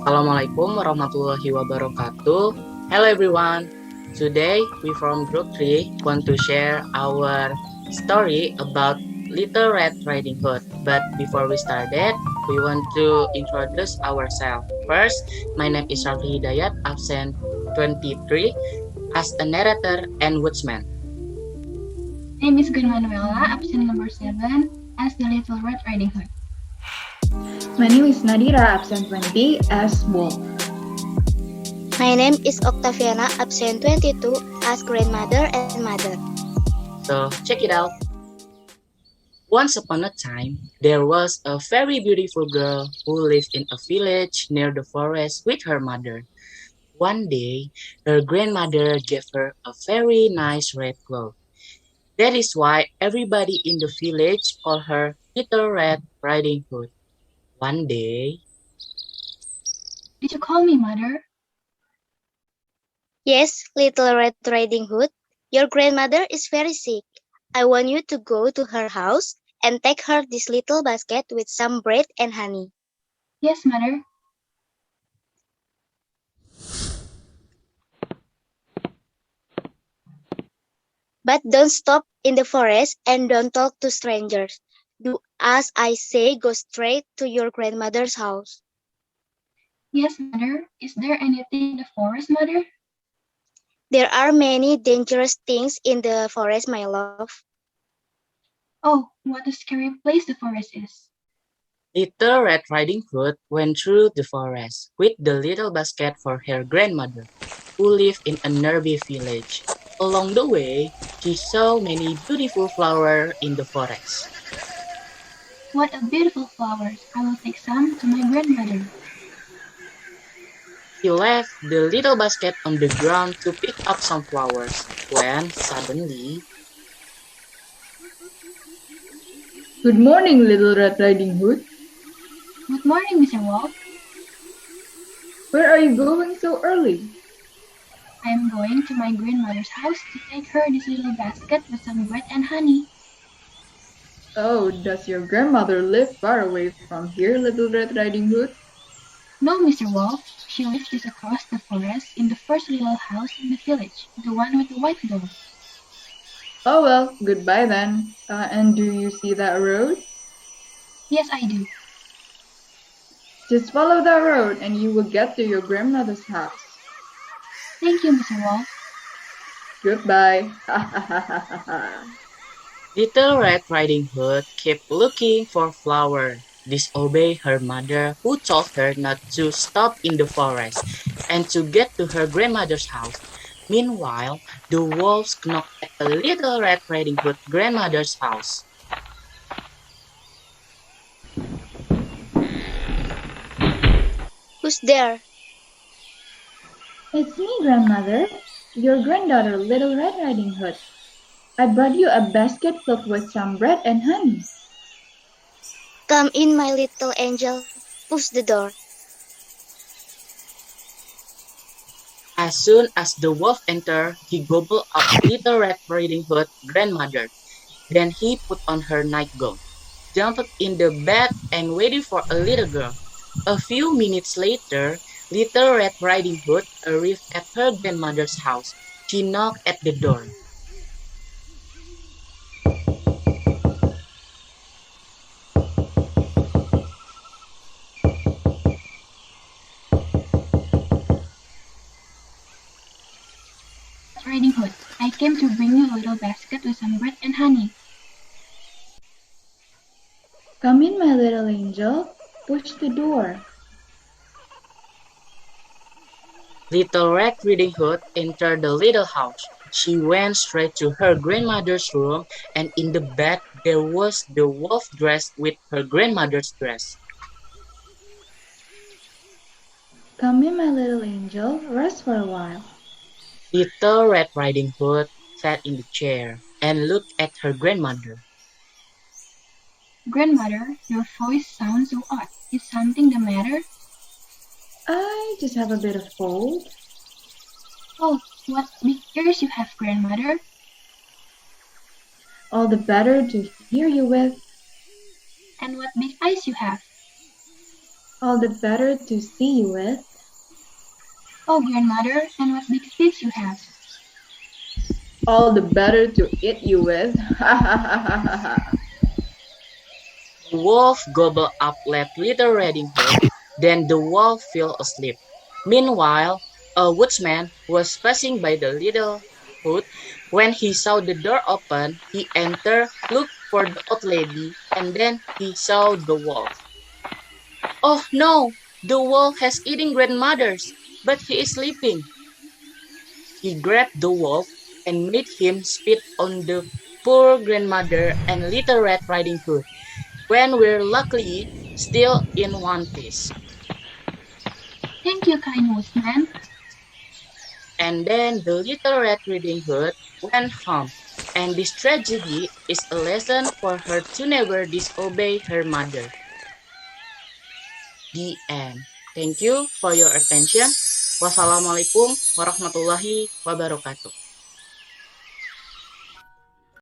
Assalamualaikum warahmatullahi wabarakatuh. Hello everyone. Today we from Group 3 want to share our story about Little Red Riding Hood. But before we start that, we want to introduce ourselves. First, my name is Rafli Hidayat, absent 23, as a narrator and woodsman. Name is Manuela, absent number 7, as the Little Red Riding Hood. My name is Nadhira, absent 20, as Wolf. My name is Octaviana, absent 22, as grandmother and mother. So check it out. Once upon a time, there was a very beautiful girl who lived in a village near the forest with her mother. One day, her grandmother gave her a very nice red cloth. That is why everybody in the village called her Little Red Riding Hood. One day, Did you call me mother? Yes, Little Red Riding Hood, your grandmother is very sick. I want you to go to her house and take her this little basket with some bread and honey. Yes, mother. But don't stop in the forest and don't talk to strangers. Do as I say, go straight to your grandmother's house. Yes, mother. Is there anything in the forest, mother? There are many dangerous things in the forest, my love. Oh, what a scary place the forest is. Little Red Riding Hood went through the forest with the little basket for her grandmother, who lived in a nearby village. Along the way, she saw many beautiful flowers in the forest. What a beautiful flowers. I will take some to my grandmother. She left the little basket on the ground to pick up some flowers, when suddenly, Good morning, Little Red Riding Hood. Good morning, Mr. Wolf. Where are you going so early? I am going to my grandmother's house to take her this little basket with some bread and honey. Oh, does your grandmother live far away from here, Little Red Riding Hood? No, Mr. Wolf. She lives just across the forest in the first little house in the village, the one with the white door. Oh well, goodbye then. And do you see that road? Yes, I do. Just follow that road and you will get to your grandmother's house. Thank you, Mr. Wolf. Goodbye. Little Red Riding Hood kept looking for flowers, disobeyed her mother who told her not to stop in the forest and to get to her grandmother's house. Meanwhile, the wolves knocked at the Little Red Riding Hood grandmother's house. Who's there? It's me, grandmother. Your granddaughter, Little Red Riding Hood. I brought you a basket filled with some bread and honey. Come in, my little angel. Push the door. As soon as the wolf entered, he gobbled up Little Red Riding Hood's grandmother. Then he put on her nightgown, jumped in the bed, and waited for a little girl. A few minutes later, Little Red Riding Hood arrived at her grandmother's house. She knocked at the door. Riding Hood, I came to bring you a little basket with some bread and honey. Come in, my little angel. Push the door. Little Red Riding Hood entered the little house. She went straight to her grandmother's room, and in the bed there was the wolf dressed with her grandmother's dress. Come in, my little angel. Rest for a while. Little Red Riding Hood sat in the chair and looked at her grandmother. Grandmother, your voice sounds so odd. Is something the matter? I just have a bit of cold. Oh, what big ears you have, grandmother. All the better to hear you with. And what big eyes you have. All the better to see you with. Oh, grandmother, and what big teeth you have. All the better to eat you with. Ha ha ha ha ha ha. The wolf gobbled up Little Riding Hood, then the wolf fell asleep. Meanwhile, a woodsman was passing by the little hut. When he saw the door open, he entered, looked for the old lady, and then he saw the wolf. Oh no! The wolf has eaten grandmother's, but he is sleeping. He grabbed the wolf and made him spit on the poor grandmother and Little Red Riding Hood, when we're luckily still in one piece. Thank you, kind Woodsman. And then the Little Red Riding Hood went home, and this tragedy is a lesson for her to never disobey her mother. The end. Thank you for your attention. Wassalamualaikum warahmatullahi wabarakatuh.